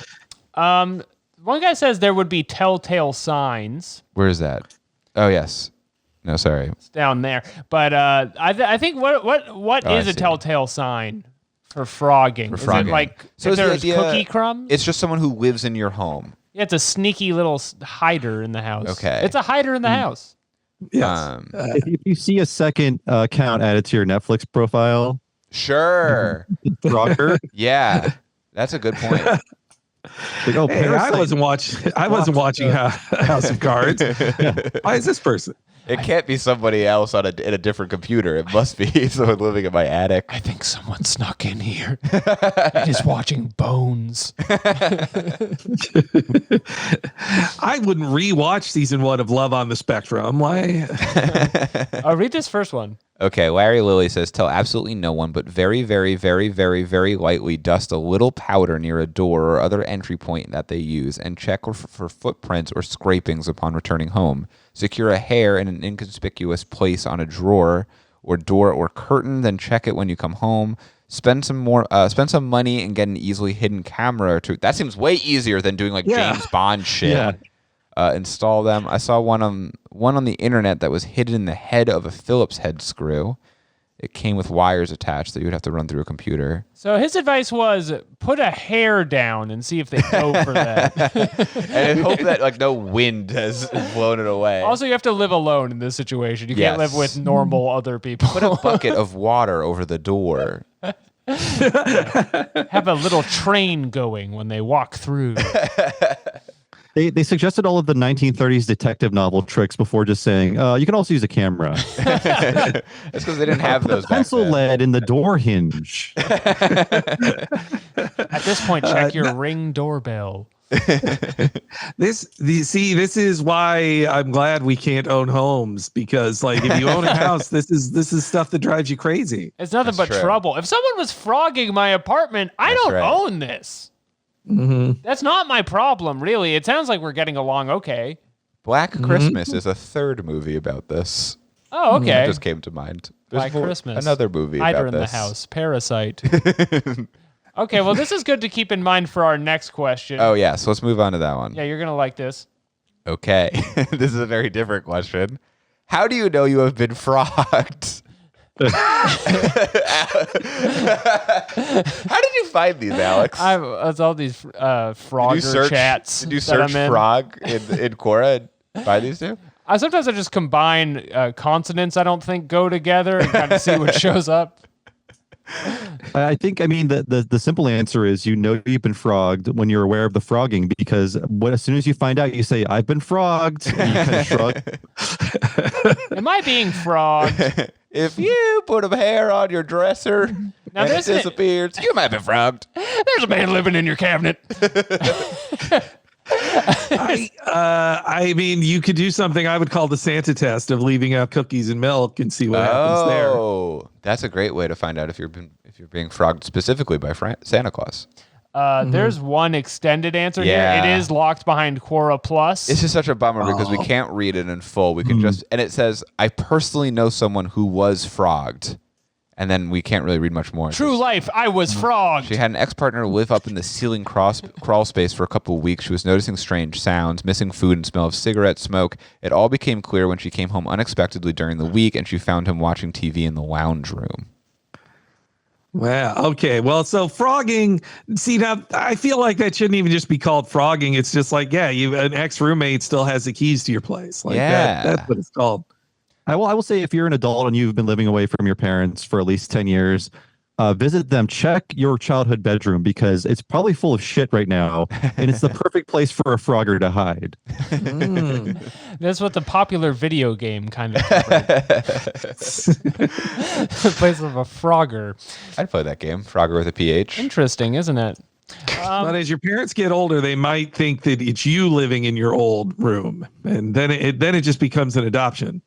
One guy says there would be telltale signs. Where is that? Oh, yes. No, sorry. It's down there. But I think what is a telltale sign for phrogging? Is it like so if there's cookie crumbs? It's just someone who lives in your home. Yeah, it's a sneaky little hider in the house. Okay. It's a hider in the house. Yes. If you see a second account added to your Netflix profile, sure. Frogger. Yeah, that's a good point. Like, oh, Hey, I wasn't watching House of Cards. Why is this person? It can't be somebody else in a different computer. It must be someone living in my attic. I think someone snuck in here. He's watching Bones. I wouldn't rewatch season 1 of Love on the Spectrum. Why? Read this first one. Okay, Larry Lilly says, tell absolutely no one, but very, very, very, very, very lightly dust a little powder near a door or other entry point that they use and check for footprints or scrapings upon returning home. Secure a hair in an inconspicuous place on a drawer or door or curtain, then check it when you come home. Spend some money and get an easily hidden camera or two. That seems way easier than doing James Bond shit. Yeah. Install them. I saw one on the internet that was hidden in the head of a Phillips head screw. It came with wires attached that you would have to run through a computer. So his advice was put a hair down and see if they go for that. And I hope that no wind has blown it away. Also, you have to live alone in this situation. You can't live with normal other people. Put a bucket of water over the door. Have a little train going when they walk through. They suggested all of the 1930s detective novel tricks before just saying, you can also use a camera. That's because they didn't have those back Pencil then. lead in the door hinge. At this point, check your Ring doorbell. This is why I'm glad we can't own homes, because if you own a house, this is stuff that drives you crazy. It's nothing but trouble. If someone was phrogging my apartment, I don't own this. Mm-hmm. That's not my problem, really. It sounds like we're getting along okay. Black Christmas is a third movie about this. Oh, okay. It just came to mind. Black Christmas. Another movie Hider about in this. the House. Parasite. Okay, well, this is good to keep in mind for our next question. Oh, yeah. So let's move on to that one. Yeah, you're going to like this. Okay. This is a very different question. How do you know you have been phrogged? How did you find these, Alex? It's all these Frogger chats. Did you search frog in Quora and find these two? Sometimes I just combine consonants I don't think go together and kind of see what shows up. I think, the simple answer is you've been phrogged when you're aware of the phrogging, because as soon as you find out, you say, I've been phrogged. And you kind of shrug. Am I being phrogged? If you put a hair on your dresser and it disappears, you might be phrogged. There's a man living in your cabinet. I mean, you could do something I would call the Santa test of leaving out cookies and milk and see what happens there. Oh, that's a great way to find out if you're being frogged specifically by Santa Claus. There's one extended answer Yeah. here. It is locked behind Quora Plus. This is such a bummer because we can't read it in full. We can just, and it says, I personally know someone who was frogged. And then we can't really read much more. True life, I was frogged. She had an ex-partner live up in the ceiling crawl space for a couple of weeks. She was noticing strange sounds, missing food, and smell of cigarette smoke. It all became clear when she came home unexpectedly during the week, and she found him watching TV in the lounge room. Wow. Okay. Well, so phrogging. See, now I feel like that shouldn't even just be called phrogging. It's just like, yeah, an ex-roommate still has the keys to your place. Like that's what it's called. I will say if you're an adult and you've been living away from your parents for at least 10 years, visit them, check your childhood bedroom because it's probably full of shit right now. And it's the perfect place for a frogger to hide. That's what the popular video game kind of the place of a frogger. I'd play that game, Frogger with a PH. Interesting, isn't it? But as your parents get older, they might think that it's you living in your old room. And then it just becomes an adoption.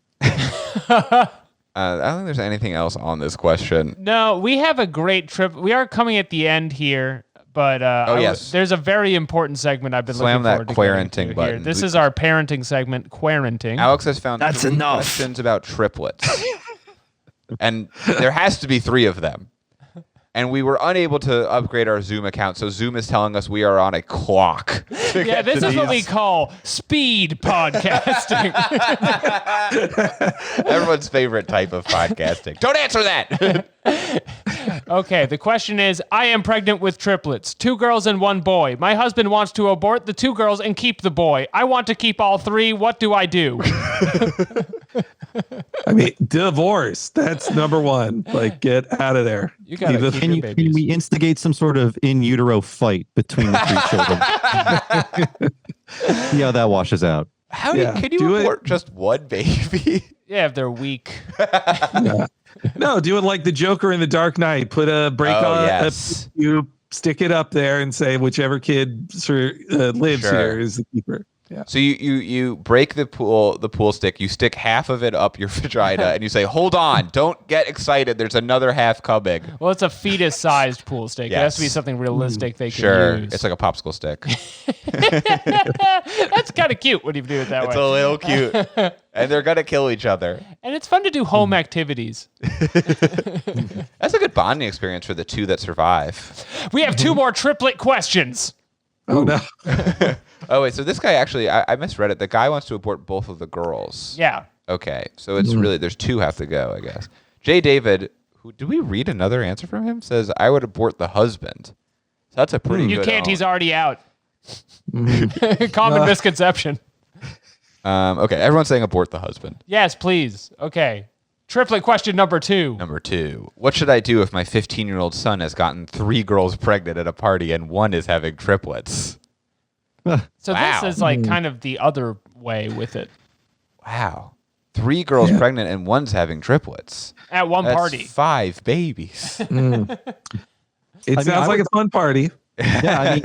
I don't think there's anything else on this question. No, we have a great trip. We are coming at the end here, but yes. There's a very important segment I've been Slam looking that forward to getting quaranting to button. Here. This is our parenting segment, Quaranting. Alex has found That's 3 enough. questions about triplets. And there has to be 3 of them. And we were unable to upgrade our Zoom account, so Zoom is telling us we are on a clock. Yeah, this is what we call speed podcasting. Everyone's favorite type of podcasting. Don't answer that. Okay, the question is, I am pregnant with triplets, 2 girls and 1 boy. My husband wants to abort the 2 girls and keep the boy. I want to keep all 3. What do I do? I mean, divorce. That's number 1. Like, get out of there. You gotta keep Can your can babies. we instigate some sort of in utero fight between the 3 children? See how that washes out. Can you do it. abort just one baby? Yeah, if they're weak. No, do it like the Joker in The Dark Knight. Put a break on. Yes. You stick it up there and say whichever kid lives Sure. here is the keeper. Yeah. So you break the pool stick, you stick half of it up your vagina, and you say, "Hold on, don't get excited. There's another half coming." Well, it's a fetus-sized pool stick. It has to be Yes. something realistic they can Sure, use. it's like a popsicle stick. That's kind of cute when you do it that It's way. a little cute, and they're gonna kill each other. And it's fun to do home activities. That's a good bonding experience for the 2 that survive. We have 2 more triplet questions. Oh no. Oh wait, so this guy actually, I misread it. The guy wants to abort both of the girls. Yeah. Okay, so it's really there's 2 have to go, I guess. J. David, who did we read another answer from him? Says I would abort the husband. So that's a pretty You good. can't. He's own. already out. Common misconception. Okay, everyone's saying abort the husband. Yes, please. Okay. Triplet question number 2. Number 2, what should I do if my 15-year-old son has gotten 3 girls pregnant at a party and 1 is having triplets? So Wow. this is like kind of the other way with it. Wow, 3 girls pregnant and 1's having triplets. At one That's party. 5 babies. It mean, sounds I like would- a fun party. Yeah, I mean,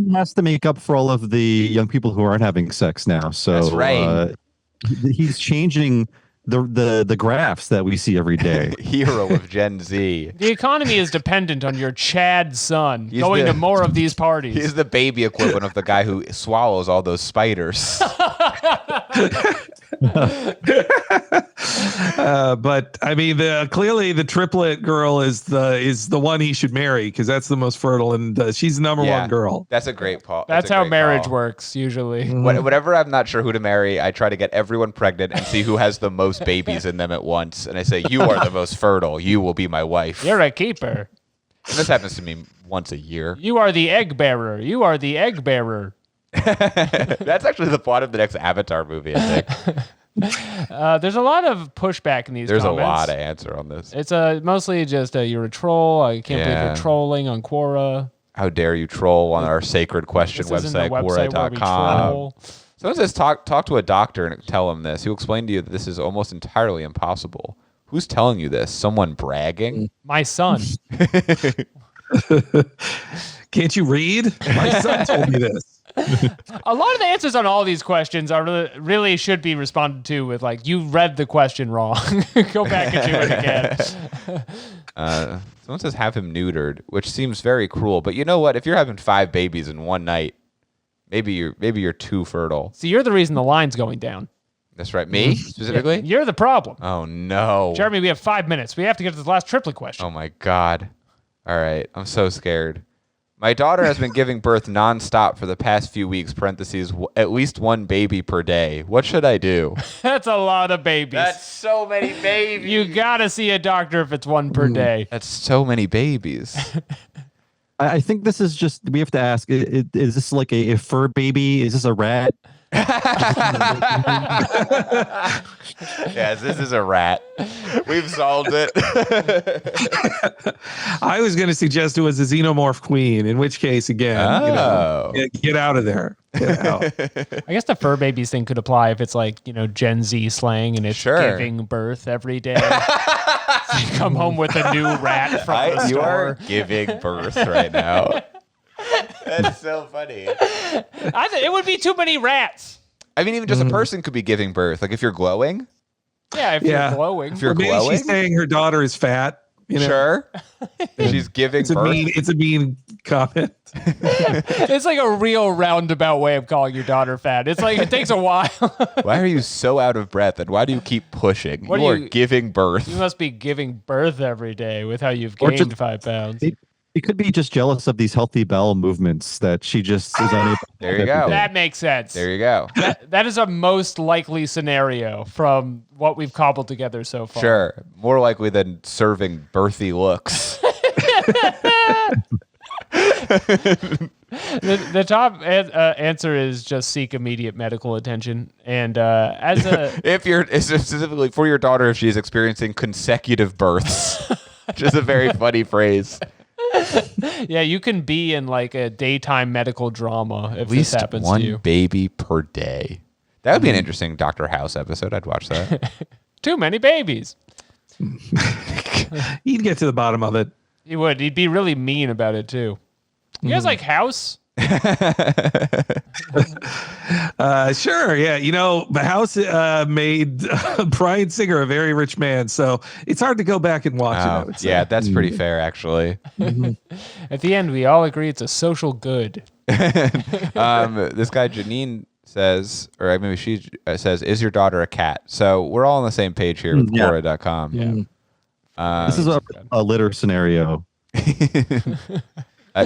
he has to make up for all of the young people who aren't having sex now. So That's right. He's changing the graphs that we see every day. Hero of Gen Z. The economy is dependent on your Chad son He's going the- to more of these parties. He's the baby equivalent of the guy who swallows all those spiders. But I mean, clearly the triplet girl is the one he should marry because that's the most fertile, and she's the number Yeah. 1 girl. That's a great call. That's a how great marriage call. works usually. Whatever I'm not sure who to marry, I try to get everyone pregnant and see who has the most babies in them at once. And I say, you are the most fertile. You will be my wife. You're a keeper. And this happens to me once a year. You are the egg bearer. You are the egg bearer. That's actually the plot of the next Avatar movie, I think. There's a lot of pushback in these There's comments. a lot of answer on this. It's mostly just you're a troll. I can't believe Yeah. you're trolling on Quora. How dare you troll on our sacred question This isn't website, a website where we Quora.com. troll. Someone says talk to a doctor and tell him this. He'll explain to you that this is almost entirely impossible. Who's telling you this? Someone bragging? My son. Can't you read? My son told me this. A lot of the answers on all these questions are really should be responded to with like, you read the question wrong. Go back and do it again. Someone says have him neutered, which seems very cruel. But you know what? If you're having 5 babies in one night, maybe you're too fertile. So you're the reason the line's going down. That's right. Me specifically? You're the problem. Oh no. Jeremy, we have 5 minutes. We have to get to the last triplet question. Oh my God. All right. I'm so scared. My daughter has been giving birth nonstop for the past few weeks, parentheses, at least 1 baby per day. What should I do? That's a lot of babies. That's so many babies. You gotta see a doctor if it's 1 per day. That's so many babies. I think this is just, we have to ask, is this like a fur baby? Is this a rat? Yes, this is a rat. We've solved it. I was going to suggest it was a xenomorph queen, in which case, again, get out of there. Get out. I guess the fur babies thing could apply if it's like, Gen Z slang and it's Sure. giving birth every day. So you come home with a new rat from the You are store. giving birth right now. That's so funny. It would be too many rats. I mean, even just a person could be giving birth. Like if you're glowing. Yeah, if you're glowing. If you're Or maybe glowing. she's saying her daughter is fat. Sure. She's giving It's a birth. mean comment. It's like a real roundabout way of calling your daughter fat. It's like it takes a while. Why are you so out of breath and why do you keep pushing? What You do are you- giving birth. You must be giving birth every day with how you've Or gained just- 5 pounds. It could be just jealous of these healthy bowel movements that she just is unable. There you every go. day. That makes sense. There you go. That is a most likely scenario from what we've cobbled together so far. Sure. More likely than serving birthy looks. The top answer is just seek immediate medical attention. And as a If you're specifically for your daughter, if she's experiencing consecutive births, which is a very funny phrase. yeah, you can be in like a daytime medical drama if At this least happens one to you. baby per day. That would be an interesting Dr. House episode. I'd watch that. Too many babies. He'd get to the bottom of it. He would. He'd be really mean about it too. You guys like House? Sure, yeah. The house made Bryan Singer a very rich man, so it's hard to go back and watch it. I would say. Yeah, that's pretty fair, actually. At the end, we all agree it's a social good. This guy Janine says, or maybe she says, "Is your daughter a cat?" So we're all on the same page here with Yeah. Quora.com. Yeah. This is a litter scenario.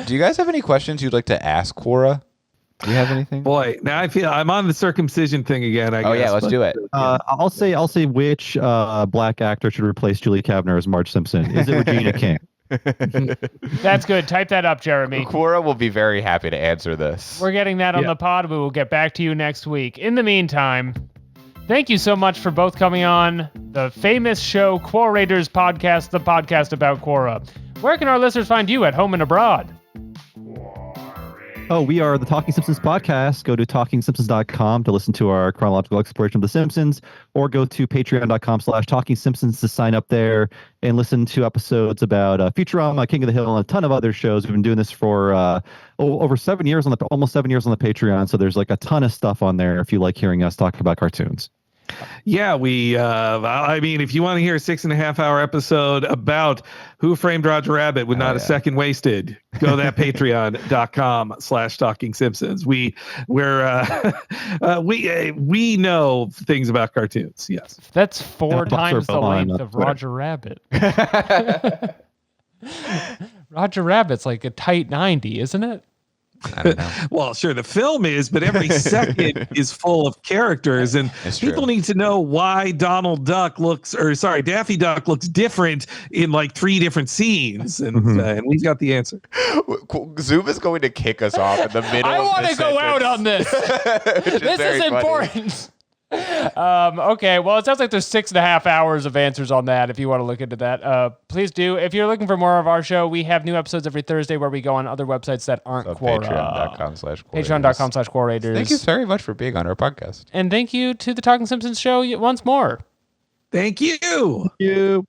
Do you guys have any questions you'd like to ask Quora? Do you have anything? Boy, now I feel I'm on the circumcision thing again. I Oh guess, yeah, let's but- do it. I'll say which black actor should replace Julie Kavner as Marge Simpson. Is it Regina King? That's good. Type that up, Jeremy. Quora will be very happy to answer this. We're getting that on the pod. We will get back to you next week. In the meantime, thank you so much for both coming on the famous show Quorators podcast, the podcast about Quora. Where can our listeners find you at home and abroad? Oh, we are the Talking Simpsons podcast. Go to TalkingSimpsons.com to listen to our chronological exploration of The Simpsons, or go to Patreon.com/TalkingSimpsons to sign up there and listen to episodes about Futurama, King of the Hill, and a ton of other shows. We've been doing this for over 7 years almost 7 years on the Patreon. So there's like a ton of stuff on there if you like hearing us talk about cartoons. Yeah, I mean, if you want to hear a 6.5 hour episode about Who Framed Roger Rabbit with not a second wasted, go to that patreon.com/Talking Simpsons. We know things about cartoons. Yes. That's 4 Buster times the Bowman length on of Twitter. Roger Rabbit. Roger Rabbit's like a tight 90, isn't it? I don't know. Well, sure, the film is, but every second is full of characters, and It's people true. need to know why Daffy Duck looks different in like 3 different scenes, and we've got the answer. Zoom is going to kick us off in the middle. I want to go out on this. This is important. Okay, well, it sounds like there's 6.5 hours of answers on that if you want to look into that. Please do. If you're looking for more of our show, we have new episodes every Thursday where we go on other websites that aren't Quora. Patreon.com/Quorators. Patreon.com/Quorators. Thank you very much for being on our podcast. And thank you to the Talking Simpsons show once more. Thank you. You.